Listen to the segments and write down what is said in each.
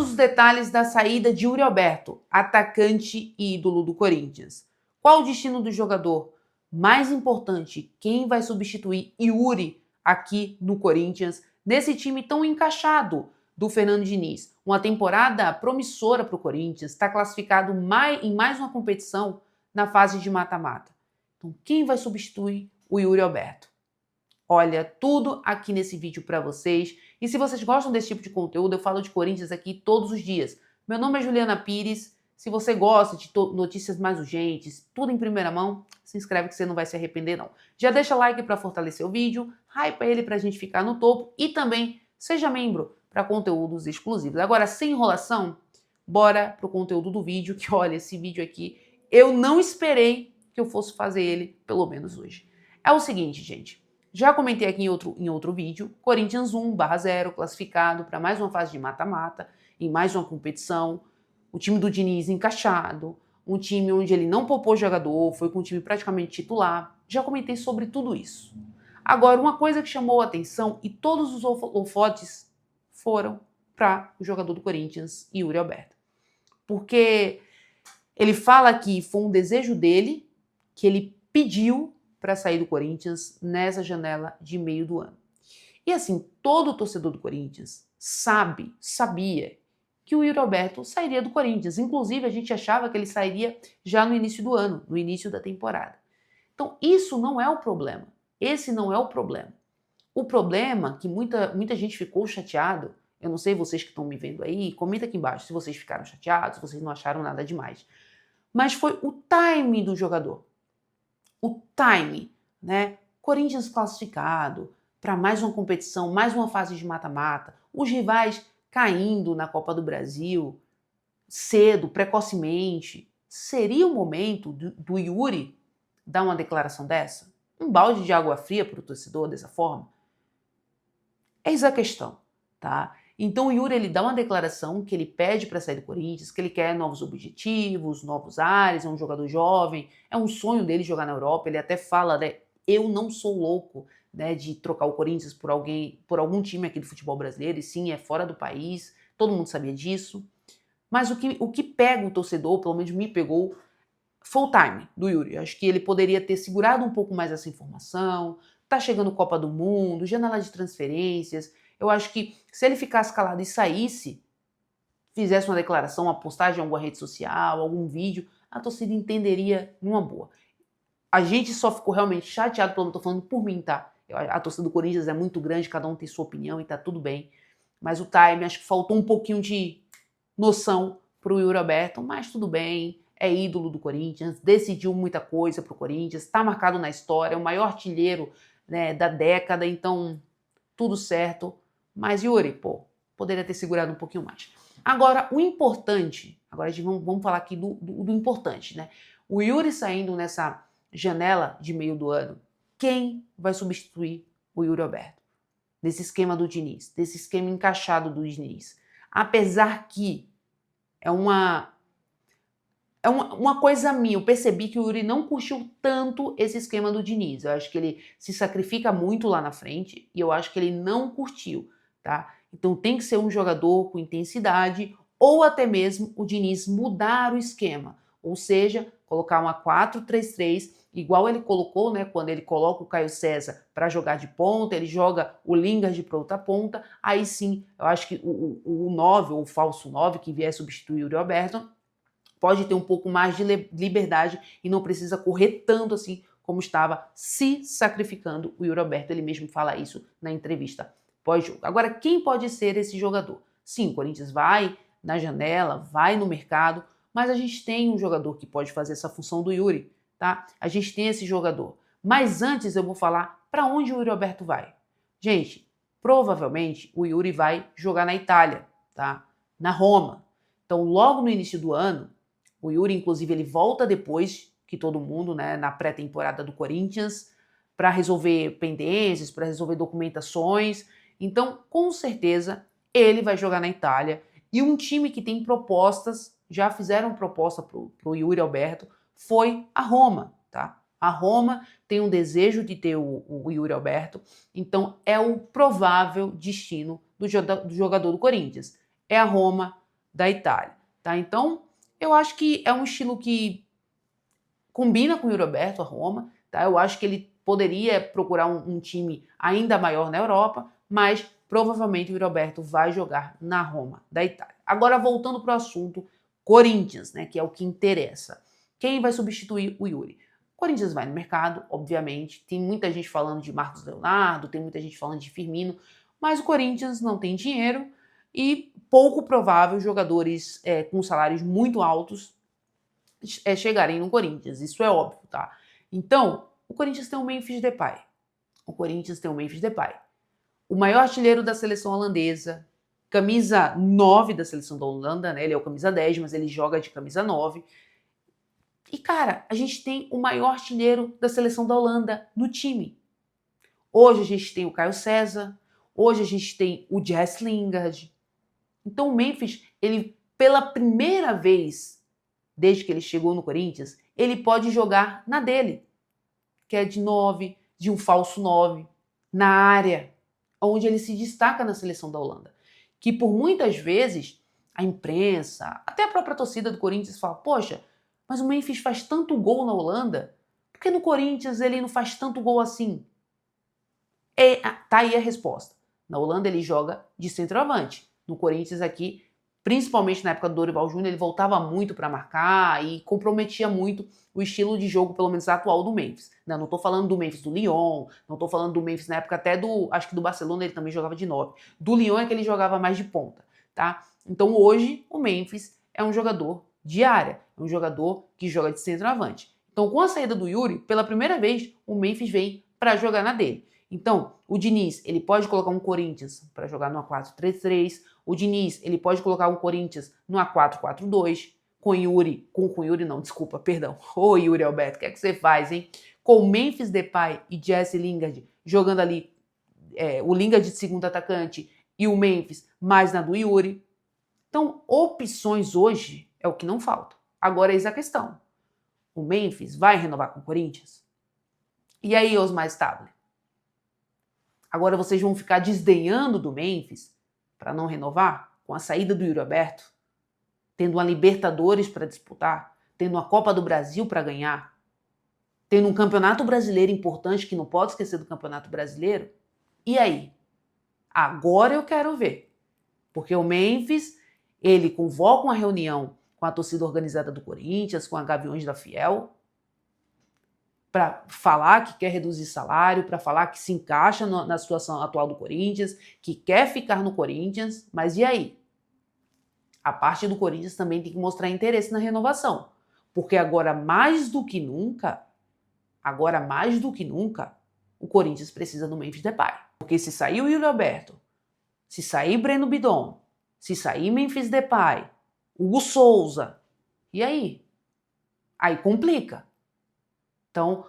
Todos os detalhes da saída de Yuri Alberto, atacante e ídolo do Corinthians. Qual o destino do jogador? Mais importante, quem vai substituir Yuri aqui no Corinthians, nesse time tão encaixado do Fernando Diniz? Uma temporada promissora para o Corinthians, está classificado em mais uma competição na fase de mata-mata. Então, quem vai substituir o Yuri Alberto? Olha, tudo aqui nesse vídeo para vocês. E se vocês gostam desse tipo de conteúdo, eu falo de Corinthians aqui todos os dias. Meu nome é Juliana Pires. Se você gosta de notícias mais urgentes, tudo em primeira mão, se inscreve que você não vai se arrepender não. Já deixa like para fortalecer o vídeo, hypa ele para a gente ficar no topo e também seja membro para conteúdos exclusivos. Agora, sem enrolação, bora pro conteúdo do vídeo, que olha, esse vídeo aqui, eu não esperei que eu fosse fazer ele, pelo menos hoje. É o seguinte, gente. Já comentei aqui em outro vídeo, Corinthians 1/0, classificado para mais uma fase de mata-mata, em mais uma competição, o time do Diniz encaixado, um time onde ele não poupou jogador, foi com um time praticamente titular. Já comentei sobre tudo isso. Agora, uma coisa que chamou a atenção e todos os holofotes foram para o jogador do Corinthians, Yuri Alberto. Porque ele fala que foi um desejo dele, que ele pediu para sair do Corinthians nessa janela de meio do ano. E assim, todo torcedor do Corinthians sabia que o Yuri Alberto sairia do Corinthians. Inclusive, a gente achava que ele sairia já no início do ano, no início da temporada. Então, isso não é o problema. Esse não é o problema. O problema que muita gente ficou chateado, eu não sei vocês que estão me vendo aí, comenta aqui embaixo se vocês ficaram chateados, se vocês não acharam nada demais. Mas foi o time do jogador. O time, né? Corinthians classificado para mais uma competição, mais uma fase de mata-mata, os rivais caindo na Copa do Brasil cedo, precocemente. Seria o momento do Yuri dar uma declaração dessa? Um balde de água fria para o torcedor dessa forma? Eis a questão, tá? Então o Yuri ele dá uma declaração que ele pede para sair do Corinthians, que ele quer novos objetivos, novos ares, é um jogador jovem, é um sonho dele jogar na Europa. Ele até fala, né, eu não sou louco, né, de trocar o Corinthians por algum time aqui do futebol brasileiro, e sim, é fora do país, todo mundo sabia disso. Mas o que pega o torcedor, pelo menos me pegou, foi o time do Yuri. Acho que ele poderia ter segurado um pouco mais essa informação. Tá chegando Copa do Mundo, janela de transferências. Eu acho que se ele ficasse calado e saísse, fizesse uma declaração, uma postagem em alguma rede social, algum vídeo, a torcida entenderia numa boa. A gente só ficou realmente chateado, pelo menos tô falando por mim, tá? A torcida do Corinthians é muito grande, cada um tem sua opinião e tá tudo bem. Mas o time, acho que faltou um pouquinho de noção pro Yuri Alberto, mas tudo bem. É ídolo do Corinthians, decidiu muita coisa pro Corinthians, está marcado na história, é o maior artilheiro, né, da década, então tudo certo. Mas Yuri, pô, poderia ter segurado um pouquinho mais. Agora, o importante, agora vamos falar aqui do importante, né? O Yuri saindo nessa janela de meio do ano, quem vai substituir o Yuri Alberto? Nesse esquema do Diniz, desse esquema encaixado do Diniz. Apesar que é uma coisa minha, eu percebi que o Yuri não curtiu tanto esse esquema do Diniz. Eu acho que ele se sacrifica muito lá na frente e eu acho que ele não curtiu, tá? Então tem que ser um jogador com intensidade ou até mesmo o Diniz mudar o esquema. Ou seja, colocar uma 4-3-3, igual ele colocou, né? Quando ele coloca o Caio César para jogar de ponta, ele joga o Lingard para outra ponta. Aí sim, eu acho que o 9, ou o falso 9, que vier substituir o Yuri Alberto, pode ter um pouco mais de liberdade e não precisa correr tanto assim como estava se sacrificando o Yuri Alberto. Ele mesmo fala isso na entrevista pós-jogo. Agora, quem pode ser esse jogador? Sim, o Corinthians vai na janela, vai no mercado, mas a gente tem um jogador que pode fazer essa função do Yuri, tá? A gente tem esse jogador. Mas antes eu vou falar para onde o Yuri Alberto vai. Gente, provavelmente o Yuri vai jogar na Itália, tá? Na Roma. Então, logo no início do ano, o Yuri, inclusive, ele volta depois que todo mundo, né, na pré-temporada do Corinthians, para resolver pendências, para resolver documentações. Então, com certeza, ele vai jogar na Itália. E um time que tem propostas, já fizeram proposta pro Yuri Alberto, foi a Roma, tá? A Roma tem um desejo de ter o Yuri Alberto, então é o provável destino do jogador do Corinthians. É a Roma, da Itália, tá? Então, eu acho que é um estilo que combina com o Yuri Alberto, a Roma, tá? Eu acho que ele poderia procurar um time ainda maior na Europa, mas provavelmente o Yuri Alberto vai jogar na Roma, da Itália. Agora, voltando para o assunto Corinthians, né, que é o que interessa. Quem vai substituir o Yuri? O Corinthians vai no mercado, obviamente. Tem muita gente falando de Marcos Leonardo, tem muita gente falando de Firmino, mas o Corinthians não tem dinheiro e pouco provável jogadores com salários muito altos chegarem no Corinthians. Isso é óbvio, tá? Então, o Corinthians tem o Memphis Depay. O Corinthians tem o Memphis Depay. O maior artilheiro da seleção holandesa, camisa 9 da seleção da Holanda, né? Ele é o camisa 10, mas ele joga de camisa 9. E, cara, a gente tem o maior artilheiro da seleção da Holanda no time. Hoje a gente tem o Caio César, hoje a gente tem o Jesse Lingard. Então o Memphis, ele, pela primeira vez, desde que ele chegou no Corinthians, ele pode jogar na dele, que é de 9, de um falso 9, na área, onde ele se destaca na seleção da Holanda. Que por muitas vezes a imprensa, até a própria torcida do Corinthians fala, poxa, mas o Memphis faz tanto gol na Holanda, por que no Corinthians ele não faz tanto gol assim? Tá aí a resposta. Na Holanda ele joga de centroavante. No Corinthians aqui, principalmente na época do Dorival Júnior, ele voltava muito para marcar e comprometia muito o estilo de jogo, pelo menos atual, do Memphis. Não tô falando do Memphis do Lyon, não tô falando do Memphis na época até acho que do Barcelona ele também jogava de 9. Do Lyon é que ele jogava mais de ponta, tá? Então hoje o Memphis é um jogador de área, é um jogador que joga de centroavante. Então com a saída do Yuri, pela primeira vez, o Memphis vem para jogar na dele. Então, o Diniz, ele pode colocar um Corinthians para jogar no 4-3-3. O Diniz, ele pode colocar um Corinthians no 4-4-2. Com Yuri não, desculpa, perdão. Ô Yuri Alberto, o que é que você faz, hein? Com Memphis Depay e Jesse Lingard jogando ali, o Lingard de segundo atacante e o Memphis mais na do Yuri. Então, opções hoje é o que não falta. Agora eis a questão. O Memphis vai renovar com o Corinthians? E aí, Osmar Stable? Agora vocês vão ficar desdenhando do Memphis para não renovar com a saída do Yuri Alberto, tendo uma Libertadores para disputar, tendo uma Copa do Brasil para ganhar, tendo um Campeonato Brasileiro importante, que não pode esquecer do Campeonato Brasileiro. E aí? Agora eu quero ver. Porque o Memphis, ele convoca uma reunião com a torcida organizada do Corinthians, com a Gaviões da Fiel, para falar que quer reduzir salário, para falar que se encaixa na situação atual do Corinthians, que quer ficar no Corinthians, mas e aí? A parte do Corinthians também tem que mostrar interesse na renovação, porque agora mais do que nunca, o Corinthians precisa do Memphis Depay. Porque se sair o Yuri Alberto, se sair Breno Bidon, se sair Memphis Depay, Hugo Souza, e aí? Aí complica. Então,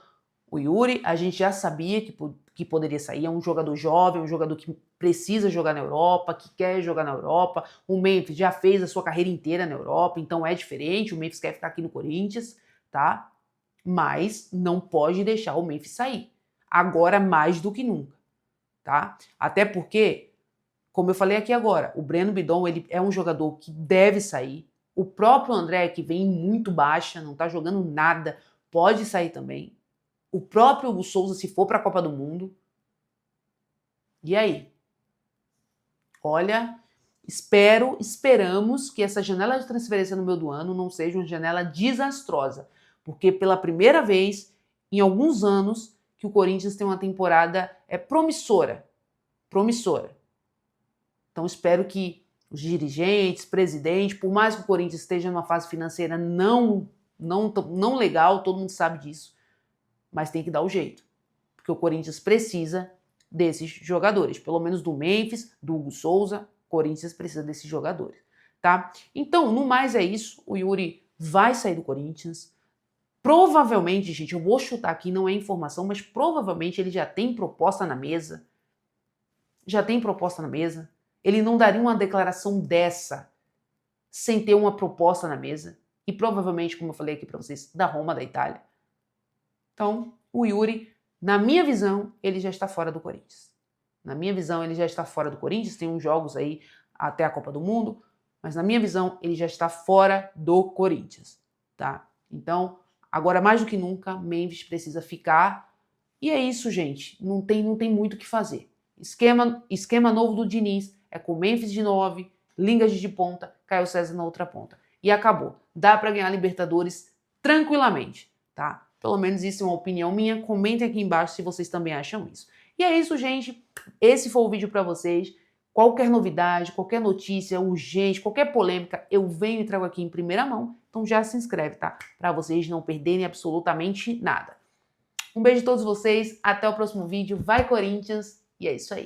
o Yuri, a gente já sabia que poderia sair, é um jogador jovem, um jogador que precisa jogar na Europa, que quer jogar na Europa. O Memphis já fez a sua carreira inteira na Europa, então é diferente, o Memphis quer ficar aqui no Corinthians, tá? Mas não pode deixar o Memphis sair. Agora mais do que nunca, tá? Até porque, como eu falei aqui agora, o Breno Bidon, ele é um jogador que deve sair. O próprio André, que vem muito baixa, não tá jogando nada, pode sair também. O próprio Hugo Souza, se for para a Copa do Mundo. E aí? Olha, esperamos que essa janela de transferência no meio do ano não seja uma janela desastrosa, porque pela primeira vez em alguns anos que o Corinthians tem uma temporada promissora. Então espero que os dirigentes, presidente, por mais que o Corinthians esteja numa fase financeira não legal, todo mundo sabe disso, mas tem que dar o jeito, porque o Corinthians precisa desses jogadores, pelo menos do Memphis, do Hugo Souza, o Corinthians precisa desses jogadores, tá? Então, no mais é isso, o Yuri vai sair do Corinthians, provavelmente, gente, eu vou chutar aqui, não é informação, mas provavelmente ele já tem proposta na mesa, ele não daria uma declaração dessa sem ter uma proposta na mesa, e provavelmente, como eu falei aqui para vocês, da Roma, da Itália. Então, o Yuri, na minha visão, ele já está fora do Corinthians. Tem uns jogos aí até a Copa do Mundo. mas na minha visão ele já está fora do Corinthians, tá? Então, agora mais do que nunca, Memphis precisa ficar. E é isso, gente. Não tem muito o que fazer. Esquema novo do Diniz é com Memphis de 9, Lingard de ponta, Caio César na outra ponta. E acabou. Dá para ganhar Libertadores tranquilamente, tá? Pelo menos isso é uma opinião minha. Comentem aqui embaixo se vocês também acham isso. E é isso, gente. Esse foi o vídeo para vocês. Qualquer novidade, qualquer notícia urgente, qualquer polêmica, eu venho e trago aqui em primeira mão. Então já se inscreve, tá? Para vocês não perderem absolutamente nada. Um beijo a todos vocês, até o próximo vídeo. Vai, Corinthians! E é isso aí.